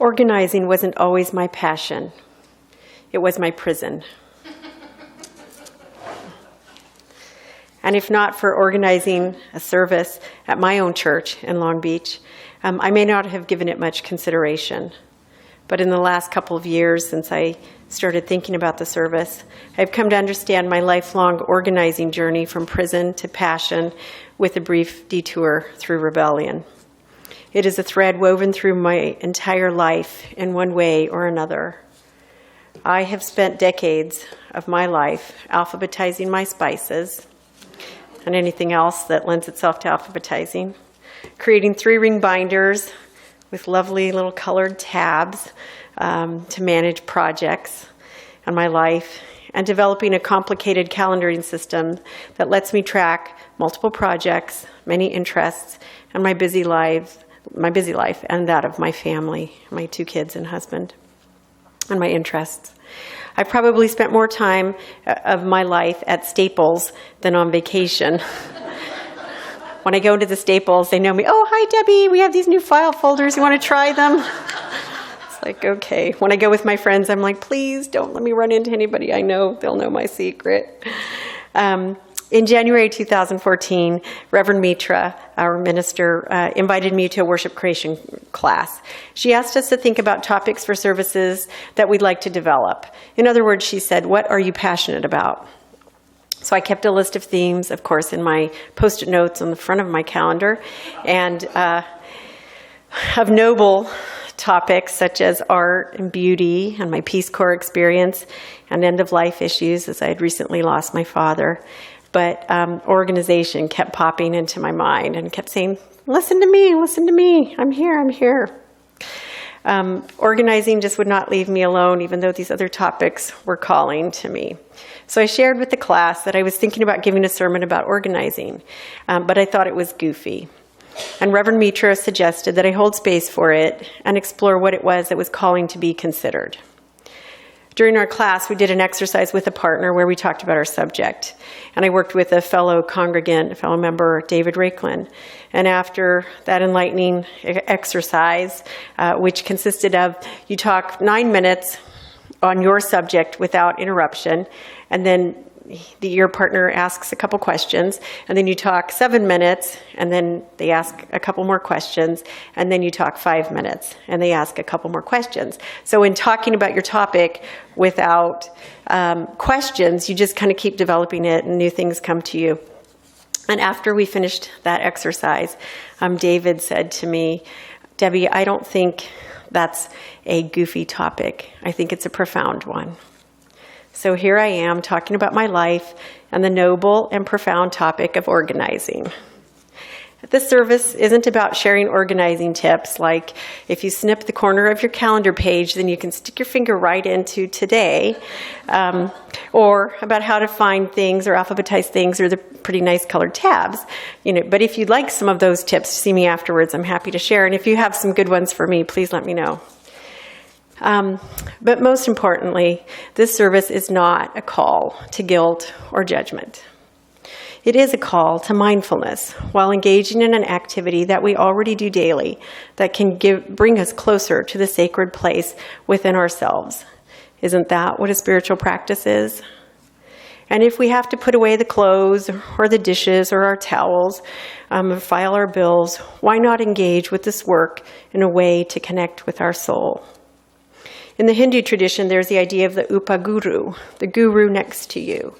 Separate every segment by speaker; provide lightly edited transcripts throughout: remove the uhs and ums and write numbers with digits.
Speaker 1: Organizing wasn't always my passion. It was my prison. And if not for organizing a service at my own church in Long Beach, I may not have given it much consideration. But in the last couple of years, since I started thinking about the service, I've come to understand my lifelong organizing journey from prison to passion with a brief detour through rebellion. It is a thread woven through my entire life in one way or another. I have spent decades of my life alphabetizing my spices and anything else that lends itself to alphabetizing, creating 3-ring binders with lovely little colored tabs to manage projects in my life, and developing a complicated calendaring system that lets me track multiple projects, many interests, and my busy life and that of my family, my 2 kids and husband, and my interests. I probably spent more time of my life at Staples than on vacation. When I go into the Staples, they know me. Oh, hi, Debbie. We have these new file folders. You want to try them? It's like, okay. When I go with my friends, I'm like, please don't let me run into anybody I know. They'll know my secret. In January 2014, Reverend Mitra, our minister, invited me to a worship creation class. She asked us to think about topics for services that we'd like to develop. In other words, she said, what are you passionate about? So I kept a list of themes, of course, in my Post-it notes on the front of my calendar, and of noble topics such as art and beauty and my Peace Corps experience and end-of-life issues, as I had recently lost my father. But organization kept popping into my mind and kept saying, listen to me, I'm here. Organizing just would not leave me alone, even though these other topics were calling to me. So I shared with the class that I was thinking about giving a sermon about organizing, but I thought it was goofy. And Reverend Mitra suggested that I hold space for it and explore what it was that was calling to be considered. During our class, we did an exercise with a partner where we talked about our subject. And I worked with a fellow congregant, a fellow member, David Rakeland. And after that enlightening exercise, which consisted of you talk 9 minutes on your subject without interruption, and then your partner asks a couple questions, and then you talk 7 minutes, and then they ask a couple more questions, and then you talk 5 minutes, and they ask a couple more questions. So in talking about your topic without questions, you just kind of keep developing it, and new things come to you. And after we finished that exercise, David said to me, Debbie, I don't think that's a goofy topic. I think it's a profound one. So here I am talking about my life and the noble and profound topic of organizing. This service isn't about sharing organizing tips, like if you snip the corner of your calendar page, then you can stick your finger right into today, or about how to find things or alphabetize things or the pretty nice colored tabs. But if you'd like some of those tips, see me afterwards. I'm happy to share. And if you have some good ones for me, please let me know. But most importantly, this service is not a call to guilt or judgment. It is a call to mindfulness while engaging in an activity that we already do daily that can bring us closer to the sacred place within ourselves. Isn't that what a spiritual practice is? And if we have to put away the clothes or the dishes or our towels, file our bills, why not engage with this work in a way to connect with our soul? In the Hindu tradition, there's the idea of the upaguru, the guru next to you.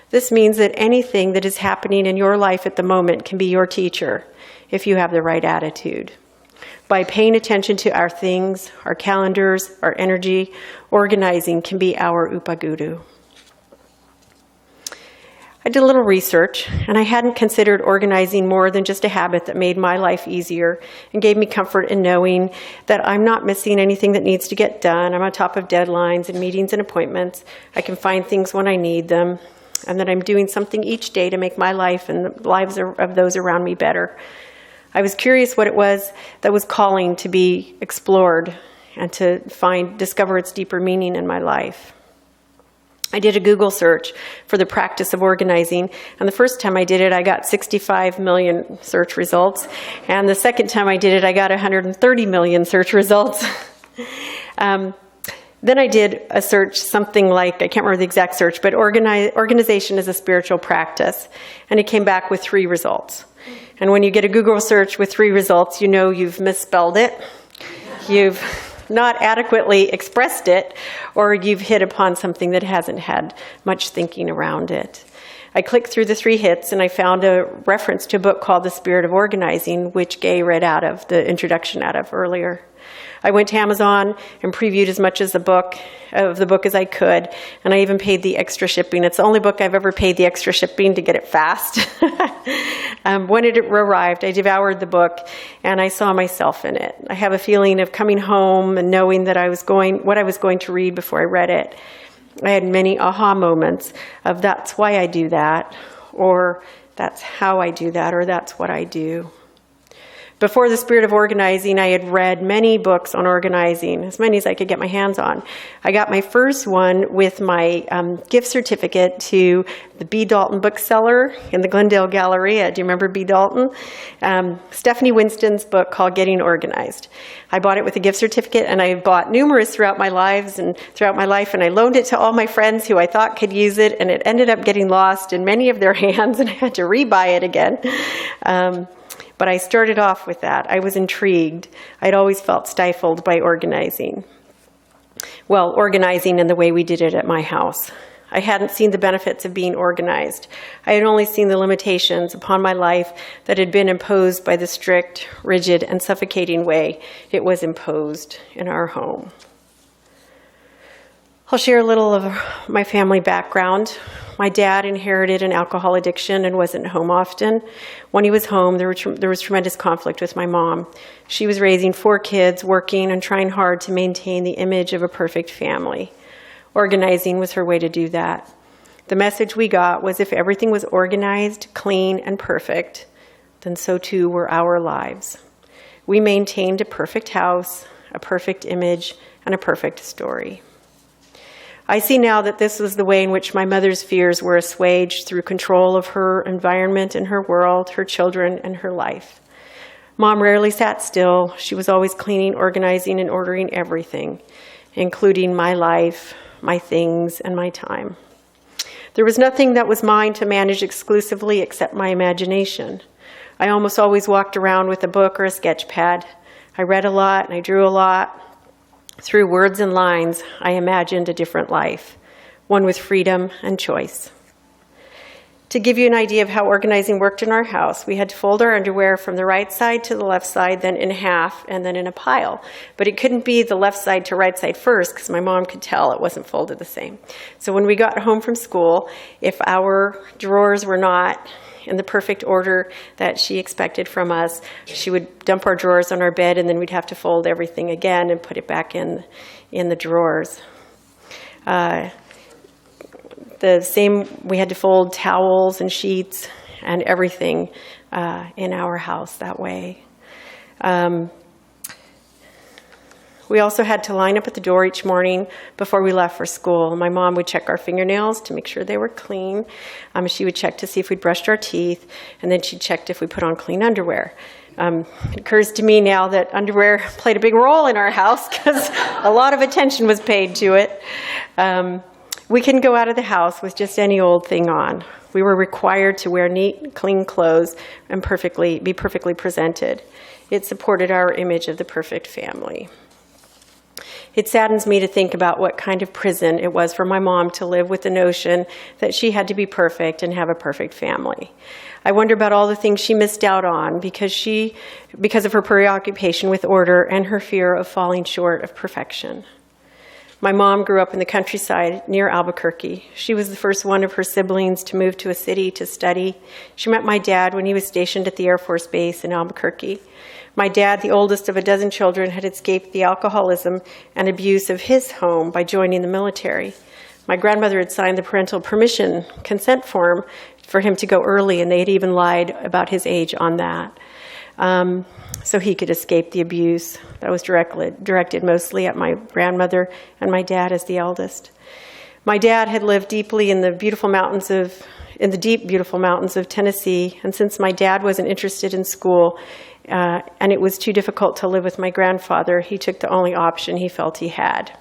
Speaker 1: This means that anything that is happening in your life at the moment can be your teacher if you have the right attitude. By paying attention to our things, our calendars, our energy, organizing can be our upaguru. I did a little research, and I hadn't considered organizing more than just a habit that made my life easier and gave me comfort in knowing that I'm not missing anything that needs to get done. I'm on top of deadlines and meetings and appointments. I can find things when I need them, and that I'm doing something each day to make my life and the lives of those around me better. I was curious what it was that was calling to be explored and to discover its deeper meaning in my life. I did a Google search for the practice of organizing, and the first time I did it, I got 65 million search results, and the second time I did it, I got 130 million search results. Then I did a search, something like, I can't remember the exact search, but organization is a spiritual practice. And it came back with 3 results. And when you get a Google search with 3 results, you know you've misspelled it, you've not adequately expressed it, or you've hit upon something that hasn't had much thinking around it. I clicked through the 3 hits and I found a reference to a book called The Spirit of Organizing, which Gay read out of, the introduction out of earlier. I went to Amazon and previewed as much of the book as I could, and I even paid the extra shipping. It's the only book I've ever paid the extra shipping to get it fast. When it arrived, I devoured the book, and I saw myself in it. I have a feeling of coming home and knowing that what I was going to read before I read it. I had many aha moments of that's why I do that, or that's how I do that, or that's what I do. Before The Spirit of Organizing, I had read many books on organizing, as many as I could get my hands on. I got my first one with my gift certificate to the B. Dalton bookseller in the Glendale Galleria. Do you remember B. Dalton? Stephanie Winston's book called Getting Organized. I bought it with a gift certificate, and I bought numerous throughout my life, and I loaned it to all my friends who I thought could use it, and it ended up getting lost in many of their hands, and I had to re-buy it again. But I started off with that. I was intrigued. I'd always felt stifled by organizing. Well, organizing in the way we did it at my house. I hadn't seen the benefits of being organized. I had only seen the limitations upon my life that had been imposed by the strict, rigid, and suffocating way it was imposed in our home. I'll share a little of my family background. My dad inherited an alcohol addiction and wasn't home often. When he was home, there was tremendous conflict with my mom. She was raising 4 kids, working and trying hard to maintain the image of a perfect family. Organizing was her way to do that. The message we got was if everything was organized, clean, and perfect, then so too were our lives. We maintained a perfect house, a perfect image, and a perfect story. I see now that this was the way in which my mother's fears were assuaged through control of her environment and her world, her children, and her life. Mom rarely sat still. She was always cleaning, organizing, and ordering everything, including my life, my things, and my time. There was nothing that was mine to manage exclusively except my imagination. I almost always walked around with a book or a sketch pad. I read a lot and I drew a lot. Through words and lines, I imagined a different life, one with freedom and choice. To give you an idea of how organizing worked in our house, we had to fold our underwear from the right side to the left side, then in half, and then in a pile. But it couldn't be the left side to right side first, because my mom could tell it wasn't folded the same. So when we got home from school, if our drawers were not in the perfect order that she expected from us, she would dump our drawers on our bed, and then we'd have to fold everything again and put it back in the drawers. The same, we had to fold towels and sheets and everything in our house that way. We also had to line up at the door each morning before we left for school. My mom would check our fingernails to make sure they were clean. She would check to see if we'd brushed our teeth, and then she checked if we put on clean underwear. It occurs to me now that underwear played a big role in our house because a lot of attention was paid to it. We couldn't go out of the house with just any old thing on. We were required to wear neat, clean clothes and be perfectly presented. It supported our image of the perfect family. It saddens me to think about what kind of prison it was for my mom to live with the notion that she had to be perfect and have a perfect family. I wonder about all the things she missed out on because of her preoccupation with order and her fear of falling short of perfection. My mom grew up in the countryside near Albuquerque. She was the first one of her siblings to move to a city to study. She met my dad when he was stationed at the Air Force Base in Albuquerque. My dad, the oldest of a dozen children, had escaped the alcoholism and abuse of his home by joining the military. My grandmother had signed the parental permission consent form for him to go early, and they had even lied about his age on that. So he could escape the abuse that was directed mostly at my grandmother and my dad as the eldest. My dad had lived deeply in the deep, beautiful mountains of Tennessee, and since my dad wasn't interested in school and it was too difficult to live with my grandfather. He took the only option he felt he had.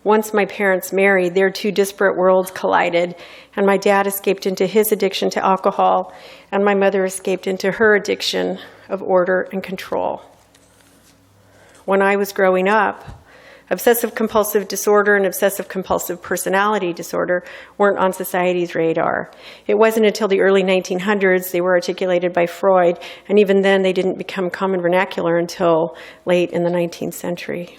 Speaker 1: Once my parents married, their two disparate worlds collided, and my dad escaped into his addiction to alcohol, and my mother escaped into her addiction of order and control. When I was growing up, obsessive-compulsive disorder and obsessive-compulsive personality disorder weren't on society's radar. It wasn't until the early 1900s they were articulated by Freud, and even then they didn't become common vernacular until late in the 19th century.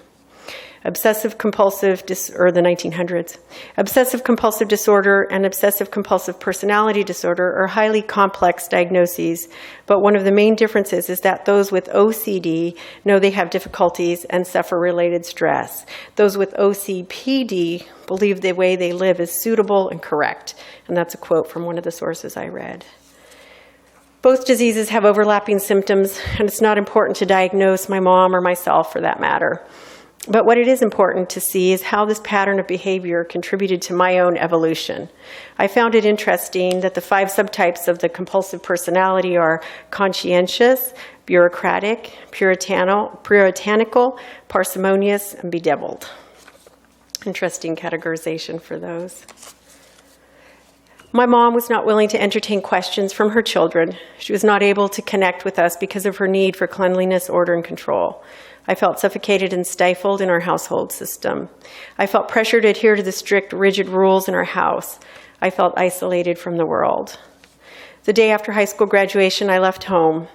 Speaker 1: Obsessive-compulsive, or the 1900s. Obsessive-compulsive disorder and obsessive-compulsive personality disorder are highly complex diagnoses, but one of the main differences is that those with OCD know they have difficulties and suffer related stress. Those with OCPD believe the way they live is suitable and correct, and that's a quote from one of the sources I read. Both diseases have overlapping symptoms, and it's not important to diagnose my mom or myself for that matter. But what it is important to see is how this pattern of behavior contributed to my own evolution. I found it interesting that the 5 subtypes of the compulsive personality are conscientious, bureaucratic, puritanical, parsimonious, and bedeviled. Interesting categorization for those. My mom was not willing to entertain questions from her children. She was not able to connect with us because of her need for cleanliness, order, and control. I felt suffocated and stifled in our household system. I felt pressure to adhere to the strict, rigid rules in our house. I felt isolated from the world. The day after high school graduation, I left home.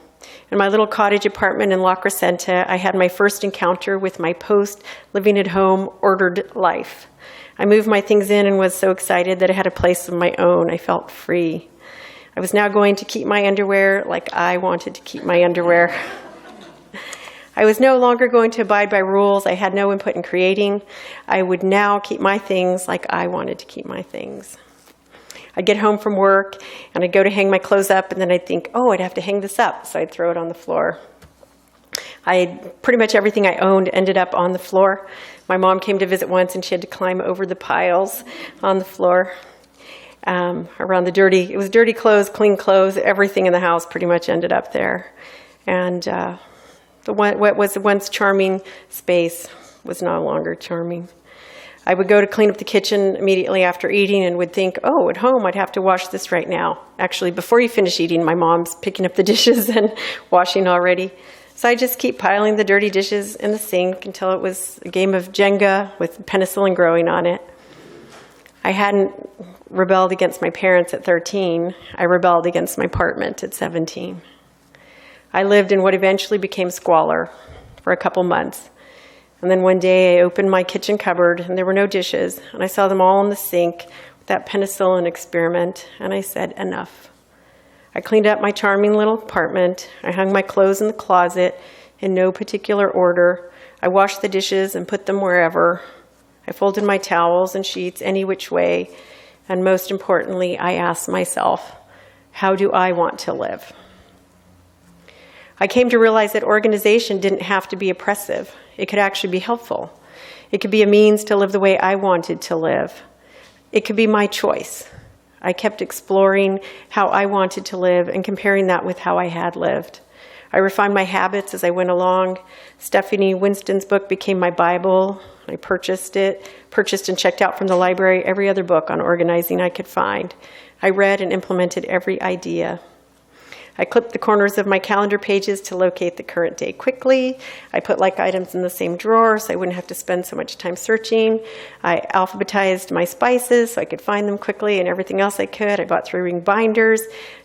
Speaker 1: In my little cottage apartment in La Crescenta, I had my first encounter with my post-living at home, ordered life. I moved my things in and was so excited that I had a place of my own. I felt free. I was now going to keep my underwear like I wanted to keep my underwear. I was no longer going to abide by rules I had no input in creating. I would now keep my things like I wanted to keep my things. I'd get home from work, and I'd go to hang my clothes up, and then I'd think, oh, I'd have to hang this up, so I'd throw it on the floor. Pretty much everything I owned ended up on the floor. My mom came to visit once, and she had to climb over the piles on the floor. Around it was dirty clothes, clean clothes, everything in the house pretty much ended up there. And what was the once charming space was no longer charming. I would go to clean up the kitchen immediately after eating and would think, oh, at home I'd have to wash this right now. Actually, before you finish eating, my mom's picking up the dishes and washing already. So I just keep piling the dirty dishes in the sink until it was a game of Jenga with penicillin growing on it. I hadn't rebelled against my parents at 13. I rebelled against my apartment at 17. I lived in what eventually became squalor for a couple months. And then one day I opened my kitchen cupboard and there were no dishes. And I saw them all in the sink with that penicillin experiment. And I said, enough. I cleaned up my charming little apartment. I hung my clothes in the closet in no particular order. I washed the dishes and put them wherever. I folded my towels and sheets any which way. And most importantly, I asked myself, how do I want to live? I came to realize that organization didn't have to be oppressive. It could actually be helpful. It could be a means to live the way I wanted to live. It could be my choice. I kept exploring how I wanted to live and comparing that with how I had lived. I refined my habits as I went along. Stephanie Winston's book became my Bible. I purchased and checked out from the library every other book on organizing I could find. I read and implemented every idea. I clipped the corners of my calendar pages to locate the current day quickly. I put like items in the same drawer so I wouldn't have to spend so much time searching. I alphabetized my spices so I could find them quickly and everything else I could. I bought 3-ring binders,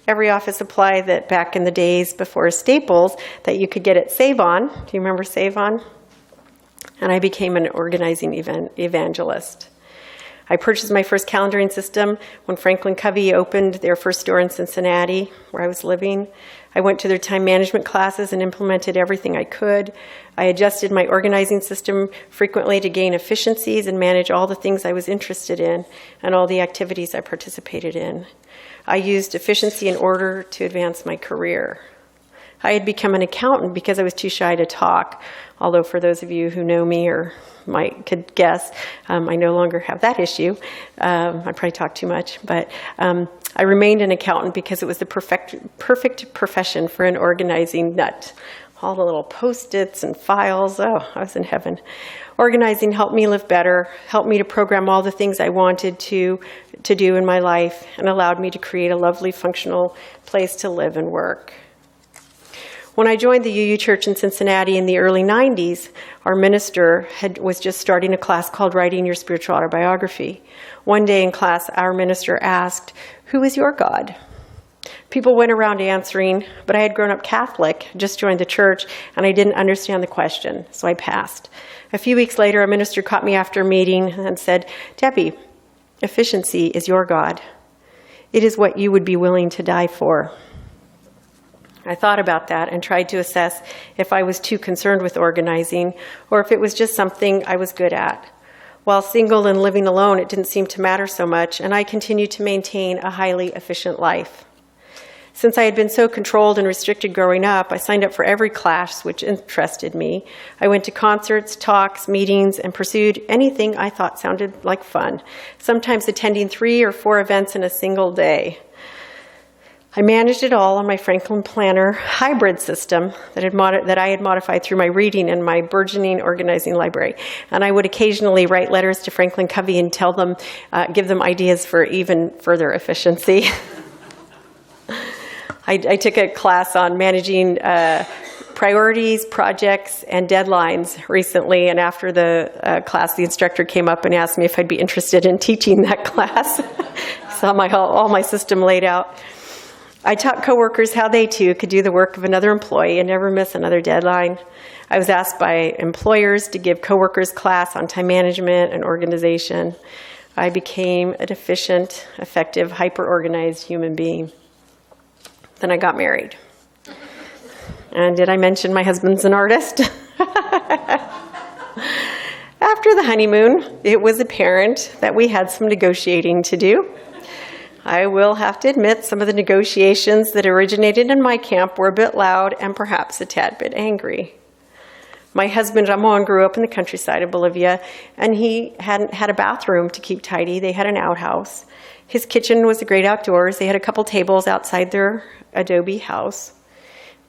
Speaker 1: every office supply that back in the days before Staples that you could get at Save-On. Do you remember Save-On? And I became an organizing evangelist. I purchased my first calendaring system when Franklin Covey opened their first store in Cincinnati, where I was living. I went to their time management classes and implemented everything I could. I adjusted my organizing system frequently to gain efficiencies and manage all the things I was interested in and all the activities I participated in. I used efficiency and order to advance my career. I had become an accountant because I was too shy to talk, although for those of you who know me or could guess, I no longer have that issue. I probably talk too much, but I remained an accountant because it was the perfect profession for an organizing nut. All the little Post-its and files, oh, I was in heaven. Organizing helped me live better, helped me to program all the things I wanted to do in my life, and allowed me to create a lovely, functional place to live and work. When I joined the UU Church in Cincinnati in the early 90s, our minister was just starting a class called Writing Your Spiritual Autobiography. One day in class, our minister asked, "Who is your God?" People went around answering, but I had grown up Catholic, just joined the church, and I didn't understand the question, so I passed. A few weeks later, a minister caught me after a meeting and said, "Debbie, efficiency is your God. It is what you would be willing to die for." I thought about that and tried to assess if I was too concerned with organizing or if it was just something I was good at. While single and living alone, it didn't seem to matter so much, and I continued to maintain a highly efficient life. Since I had been so controlled and restricted growing up, I signed up for every class which interested me. I went to concerts, talks, meetings, and pursued anything I thought sounded like fun, sometimes attending 3 or 4 events in a single day. I managed it all on my Franklin Planner hybrid system that I had modified through my reading and my burgeoning organizing library. And I would occasionally write letters to Franklin Covey and give them ideas for even further efficiency. I took a class on managing priorities, projects, and deadlines recently, and after the class, the instructor came up and asked me if I'd be interested in teaching that class. Saw all my system laid out. I taught coworkers how they too could do the work of another employee and never miss another deadline. I was asked by employers to give coworkers class on time management and organization. I became an efficient, effective, hyper-organized human being. Then I got married. And did I mention my husband's an artist? After the honeymoon, it was apparent that we had some negotiating to do. I will have to admit some of the negotiations that originated in my camp were a bit loud and perhaps a tad bit angry. My husband, Ramon, grew up in the countryside of Bolivia, and he hadn't had a bathroom to keep tidy. They had an outhouse. His kitchen was the great outdoors. They had a couple tables outside their adobe house.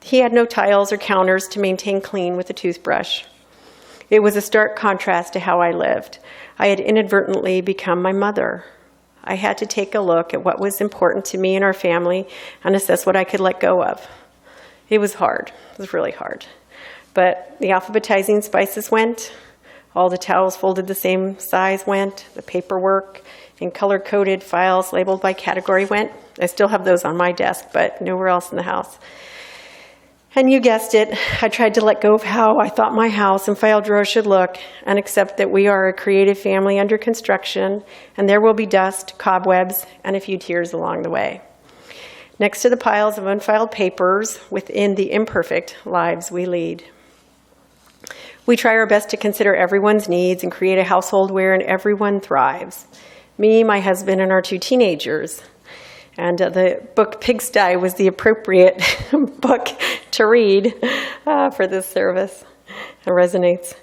Speaker 1: He had no tiles or counters to maintain clean with a toothbrush. It was a stark contrast to how I lived. I had inadvertently become my mother. I had to take a look at what was important to me and our family and assess what I could let go of. It was hard. It was really hard. But the alphabetizing spices went. All the towels folded the same size went. The paperwork and color-coded files labeled by category went. I still have those on my desk, but nowhere else in the house. And you guessed it, I tried to let go of how I thought my house and file drawer should look and accept that we are a creative family under construction, and there will be dust, cobwebs, and a few tears along the way. Next to the piles of unfiled papers within the imperfect lives we lead. We try our best to consider everyone's needs and create a household wherein everyone thrives. Me, my husband, and our 2 teenagers. And the book Pigsty was the appropriate book to read for this service. It resonates.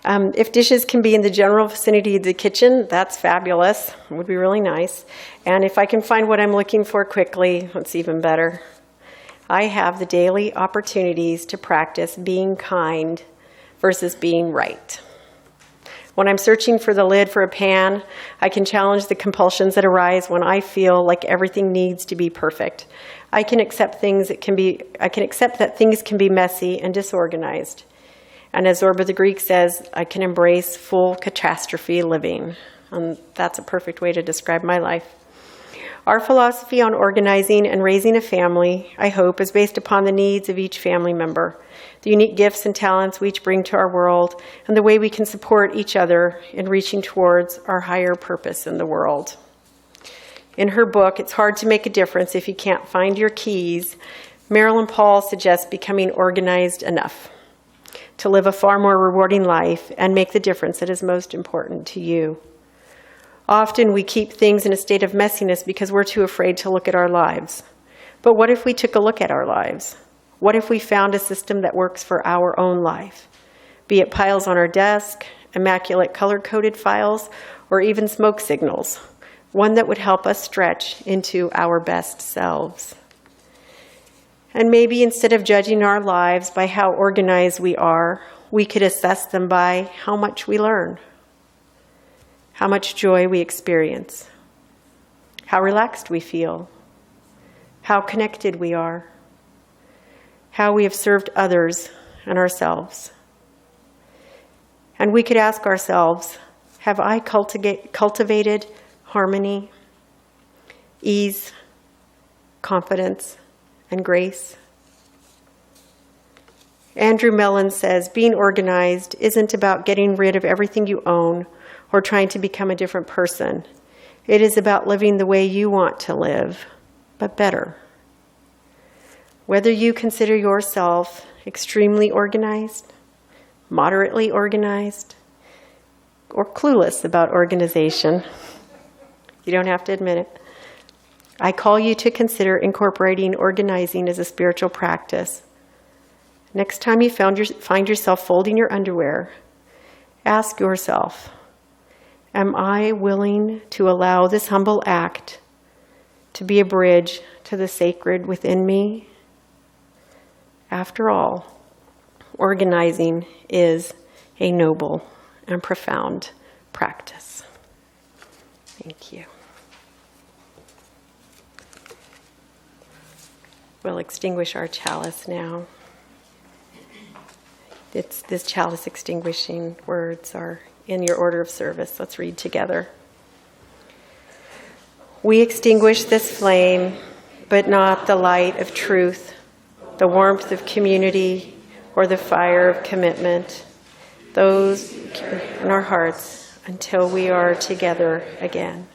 Speaker 1: If dishes can be in the general vicinity of the kitchen, that's fabulous. It would be really nice. And if I can find what I'm looking for quickly, it's even better. I have the daily opportunities to practice being kind versus being right. When I'm searching for the lid for a pan, I can challenge the compulsions that arise when I feel like everything needs to be perfect. I can accept that things can be messy and disorganized. And as Zorba the Greek says, I can embrace full catastrophe living. And that's a perfect way to describe my life. Our philosophy on organizing and raising a family, I hope, is based upon the needs of each family member, the unique gifts and talents we each bring to our world, and the way we can support each other in reaching towards our higher purpose in the world. In her book, It's Hard to Make a Difference If You Can't Find Your Keys, Marilyn Paul suggests becoming organized enough to live a far more rewarding life and make the difference that is most important to you. Often we keep things in a state of messiness because we're too afraid to look at our lives. But what if we took a look at our lives? What if we found a system that works for our own life? Be it piles on our desk, immaculate color-coded files, or even smoke signals. One that would help us stretch into our best selves. And maybe instead of judging our lives by how organized we are, we could assess them by how much we learn, how much joy we experience, how relaxed we feel, how connected we are, how we have served others and ourselves. And we could ask ourselves, have I cultivated harmony, ease, confidence, and grace? Andrew Mellon says, being organized isn't about getting rid of everything you own or trying to become a different person. It is about living the way you want to live, but better. Whether you consider yourself extremely organized, moderately organized, or clueless about organization, you don't have to admit it, I call you to consider incorporating organizing as a spiritual practice. Next time you find yourself folding your underwear, ask yourself, am I willing to allow this humble act to be a bridge to the sacred within me? After all, organizing is a noble and profound practice. Thank you. We'll extinguish our chalice now. This chalice extinguishing words are in your order of service. Let's read together. We extinguish this flame, but not the light of truth, the warmth of community, or the fire of commitment, those in our hearts until we are together again.